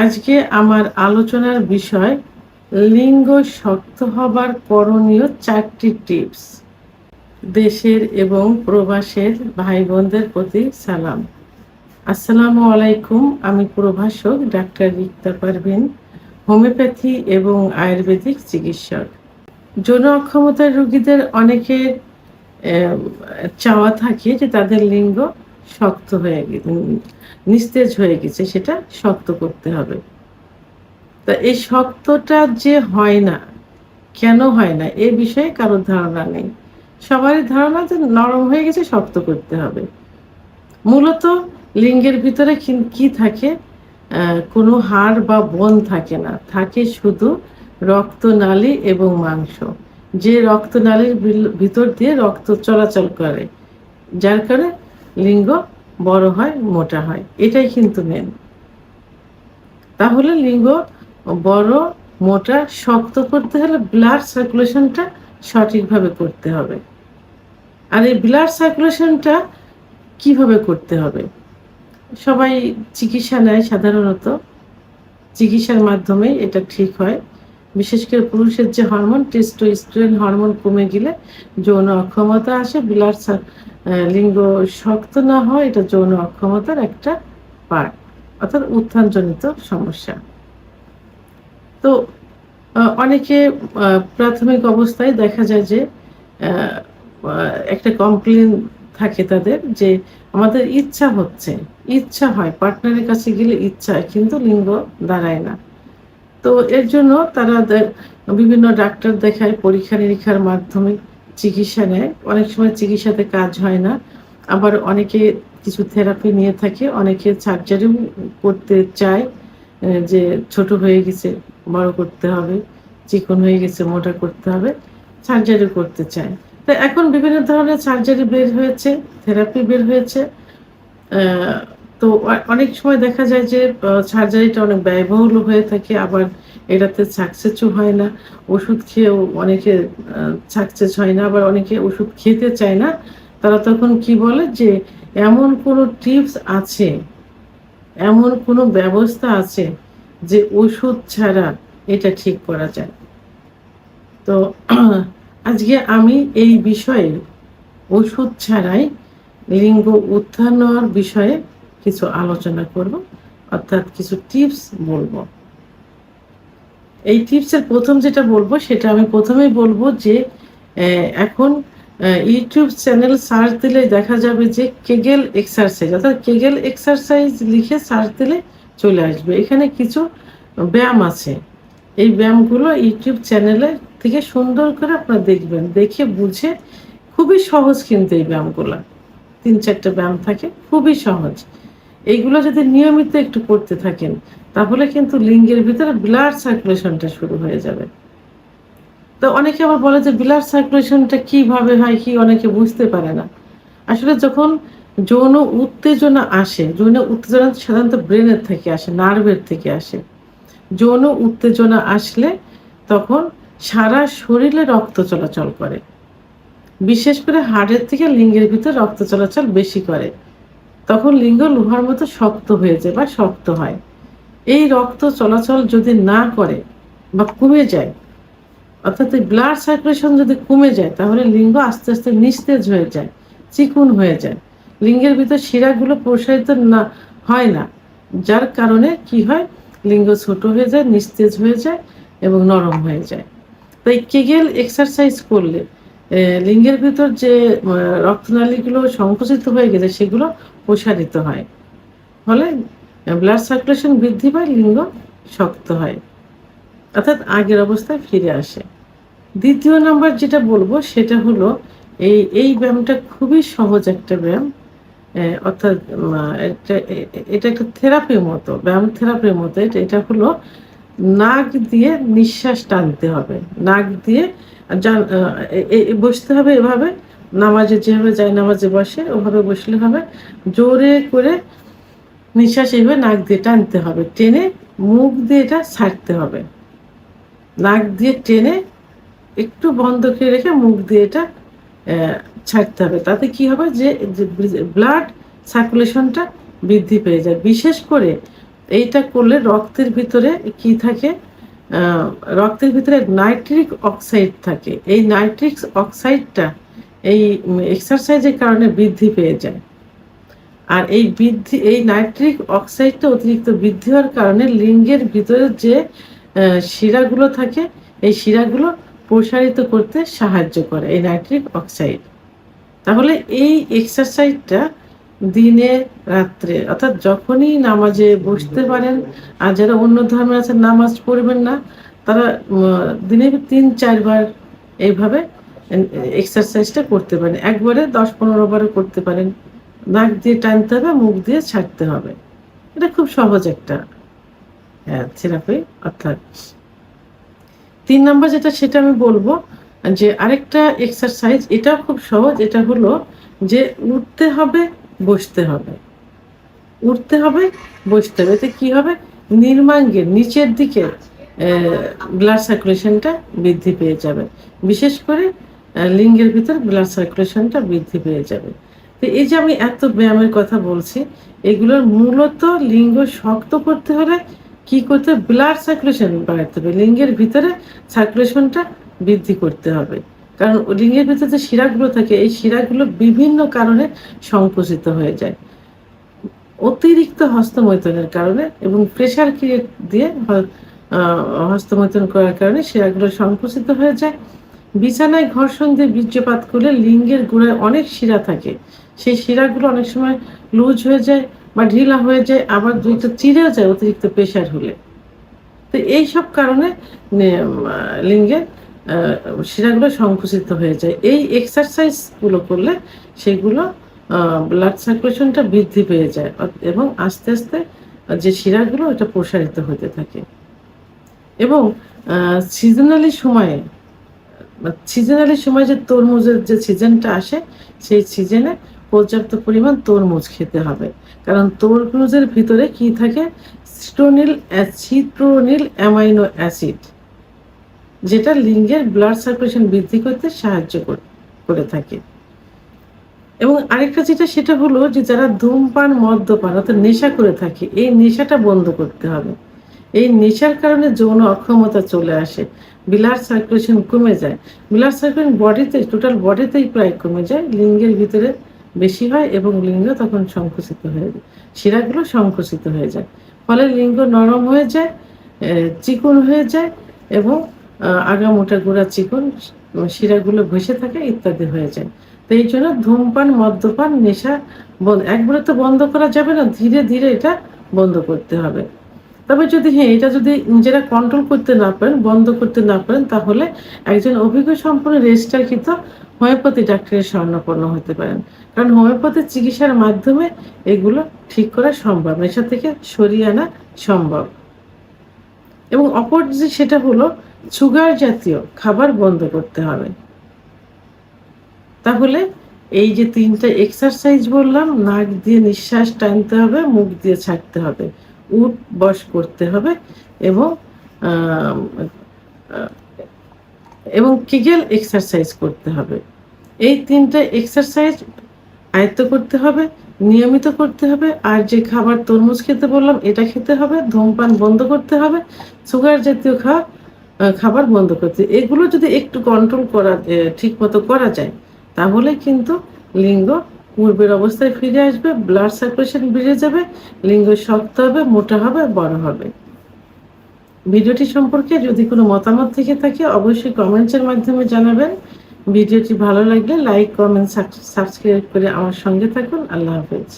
আজকে আমার আলোচনার বিষয় লিঙ্গ শক্ত হবার করণীয় 4টি টিপস। দেশের এবং প্রবাসের ভাই বোনদের প্রতি সালাম। আসসালামু আলাইকুম। আমি প্রভাষক ডাক্তার রিক্তা পারভিন, হোমিওপ্যাথি এবং আয়ুর্বেদিক চিকিৎসক। যৌন অক্ষমতার রোগীদের অনেকের চাওয়া থাকে যে তাদের লিঙ্গ শক্ত হয়ে নিস্তেজ হয়ে গেছে, সেটা শক্ত করতে হবে। তা এই শক্তটা যে হয় না, কেন হয় না এ বিষয়ে কারোর ধারণা নেই। সবারই ধারণা যে নরম হয়ে গেছে, শক্ত করতে হবে। মূলত লিঙ্গের ভিতরে কি থাকে? কোনো হাড় বা বোন থাকে না, থাকে শুধু রক্তনালী এবং মাংস। যে রক্তনালীর ভিতর দিয়ে রক্ত চলাচল করে, যার কারণে লিঙ্গ বড় হয়, মোটা হয়। এটাই কিন্তু মেন। তাহলে লিঙ্গ বড়, মোটা, শক্ত করতে হলে ব্লাড সার্কুলেশনটা সঠিকভাবে করতে হবে। আর এই ব্লাড সার্কুলেশনটা কিভাবে করতে হবে? সবাই চিকিৎসা নেয়, সাধারণত চিকিৎসার মাধ্যমে এটা ঠিক হয়। বিশেষ করে পুরুষের যে হরমোন টেস্টোস্টেরন হরমোন কমে গেলে যৌন অক্ষমতা আসে। লিঙ্গ শক্ত না হয়, এটা যৌন অক্ষমতার একটা পার্ট, অর্থাৎ উত্থানজনিত সমস্যা। তো অনেকে প্রাথমিক অবস্থায় দেখা যায় যে একটা কমপ্লেন থাকে তাদের, যে আমাদের ইচ্ছা হয়, পার্টনারের কাছে গেলে ইচ্ছা হয়, কিন্তু লিঙ্গ দাঁড়ায় না। তো এর জন্য তারা বিভিন্ন ডাক্তার দেখায়, পরীক্ষা নিরীক্ষার মাধ্যমে চিকিৎসা নেয়। অনেক সময় চিকিৎসাতে কাজ হয় না, আবার অনেকে কিছু থেরাপি নিয়ে থাকে, অনেকে সার্জারিও করতে চায়, যে ছোট হয়ে গেছে বড় করতে হবে, চিকন হয়ে গেছে মোটা করতে হবে, সার্জারি করতে চায়। তো এখন বিভিন্ন ধরনের সার্জারি বের হয়েছে, থেরাপি বের হয়েছে। তো অনেক সময় দেখা যায় যে সার্জারিটা অনেক ব্যয়বহুল হয়ে থাকে, আবার এটাতে সাকসেসও হয় না। ওষুধ খেয়েও অনেকে সাকসেস হয় না, আবার অনেকে ওষুধ খেতে চায় না। তারা তখন কি বলে যে এমন কোনো টিপস আছে, এমন কোনো ব্যবস্থা আছে যে ওষুধ ছাড়া এটা ঠিক করা যায়। তো আজকে আমি এই বিষয়ে ওষুধ ছাড়াই লিঙ্গ উত্থান হওয়ার বিষয়ে কিছু আলোচনা করব, অর্থাৎ কিছু টিপস বলবো। এই টিপসের প্রথম যেটা বলবো, সেটা আমি প্রথমেই বলবো যে এখন ইউটিউব চ্যানেল সার্চ দিলে দেখা যাবে যে কেগেল এক্সারসাইজ, অর্থাৎ কেগেল এক্সারসাইজ লিখে সার্চ দিলে চলে আসবে। এখানে কিছু ব্যায়াম আছে, এই ব্যায়ামগুলো ইউটিউব চ্যানেলে থেকে সুন্দর করে আপনারা দেখবেন, দেখে বুঝে। খুবই সহজ কিন্তু এই ব্যায়ামগুলো, 3-4টা ব্যায়াম থাকে, খুবই সহজ। এইগুলো যদি নিয়মিত একটু করতে থাকেন, তাহলে কিন্তু লিঙ্গের ভিতরে ব্লাড সার্কুলেশনটা শুরু হয়ে যাবে। তো অনেকে আবার বলে যে ব্লাড সার্কুলেশনটা কিভাবে হয়, কি অনেকে বুঝতে পারে না। আসলে যখন যৌন উত্তেজনা আসে, যৌন উত্তেজনা সাধারণত ব্রেনের থেকে আসে, নার্ভের থেকে আসে। যৌন উত্তেজনা আসলে তখন সারা শরীরে রক্ত চলাচল করে, বিশেষ করে হাড়ের থেকে লিঙ্গের ভিতর রক্ত চলাচল বেশি করে। তখন লিঙ্গ লোহার মতো শক্ত হয়ে যায় বা শক্ত হয়। এই রক্ত চলাচল যদি না করে বা কমে যায়, অর্থাৎ এই ব্লাড সার্কুলেশন যদি কমে যায়, তাহলে লিঙ্গ আস্তে আস্তে নিস্তেজ হয়ে যায়, চিকুন হয়ে যায়। লিঙ্গের ভিতর শিরাগুলো প্রসারিত না হয় না, যার কারণে কি হয়, লিঙ্গ ছোট হয়ে যায়, নিস্তেজ হয়ে যায় এবং নরম হয়ে যায়। তাই কেগেল এক্সারসাইজ করলে লিঙ্গের ভিতর যে রক্তনালীগুলো সংকুচিত হয়ে গেছে, সেগুলো প্রসারিত হয়, ফলে ব্লাড সার্কুলেশন বৃদ্ধি পায়, লিঙ্গ শক্ত হয়, অর্থাৎ আগের অবস্থায় ফিরে আসে। দ্বিতীয় নাম্বার যেটা বলবো, সেটা হলো এই ব্যায়ামটা খুবই সহজ একটা ব্যায়াম, অর্থাৎ এটা একটা থেরাপির মতো, ব্যায়াম থেরাপির মতো। এটা হলো নাক দিয়ে নিঃশ্বাস টানতে হবে, নাক দিয়ে বসতে হবে এভাবে, নামাজে যেভাবে যায় নামাজে বসে ওভাবে বসলে হবে। জোরে করে নিঃশ্বাস এইভাবে নাক দিয়ে টানতে হবে, টেনে মুখ দিয়ে এটা ছাড়তে হবে। নাক দিয়ে টেনে একটু বন্ধ করে রেখে মুখ দিয়ে এটা ছাড়তে হবে। তাতে কি হবে, যে ব্লাড সার্কুলেশনটা বৃদ্ধি পেয়ে যায়। বিশেষ করে এইটা করলে রক্তের ভিতরে কি থাকে, রক্তের ভিতরে নাইট্রিক অক্সাইড থাকে। এই নাইট্রিক অক্সাইডটা এই এক্সারসাইজের কারণে বৃদ্ধি পেয়ে যায়। আর এই নাইট্রিক অক্সাইডটা অতিরিক্ত বৃদ্ধি হওয়ার কারণে লিঙ্গের ভিতরে যে শিরাগুলো থাকে, এই শিরাগুলো প্রসারিত করতে সাহায্য করে এই নাইট্রিক অক্সাইড। তাহলে এই এক্সারসাইজটা দিনে রাত্রে অর্থাৎ যখনই নামাজে বসতে পারেন, আর যারা অন্য ধর্মের আছে নামাজ পড়বেন না, তারা দিনে 3-4 বার এইভাবে এক্সারসাইজটা করতে পারেন। একবারে 10-15 বারও করতে পারেন। নাক দিয়ে টানতে হবে, মুখ দিয়ে ছাড়তে হবে। এটা খুব সহজ একটা থেরাপি। অর্থাৎ 3 নম্বর যেটা, সেটা আমি বলবো যে আরেকটা এক্সারসাইজ, এটাও খুব সহজ। এটা হলো যে উঠতে হবে, বসতে হবে, উঠতে হবে, বসতে হবে। এতে কি হবে, নির্মাঙ্গের নিচের দিকে ব্লাড সার্কুলেশনটা বৃদ্ধি পেয়ে যাবে। বিশেষ করে লিঙ্গের ভিতর ব্লাড সার্কুলেশনটা বৃদ্ধি পেয়ে যাবে। তো এই যে আমি এত ব্যায়ামের কথা বলছি, এগুলোর মূলত লিঙ্গ শক্ত করতে হলে কি করতে হবে, ব্লাড সার্কুলেশন বাড়াতে হবে, লিঙ্গের ভিতরে সার্কুলেশনটা বৃদ্ধি করতে হবে। কারণ লিঙ্গের ভিতরে যে শিরাগুলো থাকে, এই শিরাগুলো বিভিন্ন কারণে সংকুচিত হয়ে যায়। অতিরিক্ত হস্তমৈথুনের কারণে এবং প্রেশার ক্রিয়েট দিয়ে হস্তমৈথুন করার কারণে শিরাগুলো সংকুচিত হয়ে যায়। বিছানায় ঘর্ষণ দিয়ে বীর্যপাত করলে লিঙ্গের গোড়ায় অনেক শিরা থাকে, সেই শিরাগুলো অনেক সময় লুজ হয়ে যায় বা ঢিলা হয়ে যায়, আবার দুইটা চিরেও যায় অতিরিক্ত প্রেশার হলে। তো এইসব কারণে লিঙ্গের শিরাগুলো সংকুচিত হয়ে যায়। এই এক্সারসাইজগুলো করলে সেগুলো ব্লাড সার্কুলেশনটা বৃদ্ধি পেয়ে যায় এবং আস্তে আস্তে যে শিরাগুলো এটা প্রসারিত হতে থাকে। এবং সিজনালি সময়ে যে তরমুজের যে সিজনটা আসে, সেই সিজনে পর্যাপ্ত পরিমাণ তরমুজ খেতে হবে। কারণ তরমুজের ভিতরে কি থাকে, সিট্রোনিল অ্যামাইনো অ্যাসিড, যেটা লিঙ্গের ব্লাড সার্কুলেশন বৃদ্ধি করতে সাহায্য করে থাকে। এবং আরেকটা যেটা, সেটা হলো যে যারা ধূমপান, মদ্যপান অর্থাৎ নেশা করে থাকে, এই নেশাটা বন্ধ করতে হবে। এই নেশার কারণে যৌন অক্ষমতা চলে আসে, ব্লাড সার্কুলেশন কমে যায়। ব্লাড সার্কুলেশন বডিতে, টোটাল বডিতেই প্রায় কমে যায়, লিঙ্গের ভিতরে বেশি হয় এবং লিঙ্গ তখন সংকুচিত হয়ে যায়, শিরাগুলো সংকুচিত হয়ে যায়। ফলে লিঙ্গ নরম হয়ে যায়, চিকন হয়ে যায় এবং আগা মোটা গোড়া চিকন, শিরাগুলো ভেসে থাকে ইত্যাদি হয়ে যায়। তো এই জন্য ধূমপান, মদ্যপান, নেশা একবারে তো বন্ধ করা যাবে না, ধীরে ধীরে এটা বন্ধ করতে হবে। তবে যদি এটা যদি নিজেরা কন্ট্রোল করতে না পারেন, বন্ধ করতে না পারেন, তাহলে একজন অভিজ্ঞ সম্পন্ন রেজিস্ট্রারকৃত হোমিওপ্যাথি ডাক্তারের শরণাপন্ন হতে পারেন। কারণ হোমিওপ্যাথি চিকিৎসার মাধ্যমে এগুলো ঠিক করা সম্ভব, নেশা থেকে সরিয়ে আনা সম্ভব। এবং অপর যে সেটা হলো সুগার জাতীয় খাবার বন্ধ করতে হবে। তাহলে এই যে 3টা এক্সারসাইজ বললাম, নাক দিয়ে নিঃশ্বাস টানতে হবে, মুখ দিয়ে ছাড়তে হবে, উঠ বস করতে হবে এবং কিগেল এক্সারসাইজ করতে হবে। এই 3টা এক্সারসাইজ আয়ত্ত করতে হবে, নিয়মিত করতে হবে। আর যে খাবার তরমুজ খেতে বললাম, এটা খেতে হবে। ধূমপান বন্ধ করতে হবে, সুগার জাতীয় খাবার বন্ধ করতে। এগুলো যদি একটু কন্ট্রোল করা ঠিক মতো করা যায়, তাহলে কিন্তু লিঙ্গ পূর্বের অবস্থায় ফিরে আসবে, ব্লাড সার্কুলেশন বেড়ে যাবে, লিঙ্গ শক্ত হবে, মোটা হবে, বড় হবে। ভিডিওটি সম্পর্কে যদি কোনো মতামত থেকে থাকে অবশ্যই কমেন্টসের মাধ্যমে জানাবেন। ভিডিওটি ভালো লাগলে লাইক, কমেন্ট, সাবস্ক্রাইব করে আমার সঙ্গে থাকুন। আল্লাহ হাফেজ।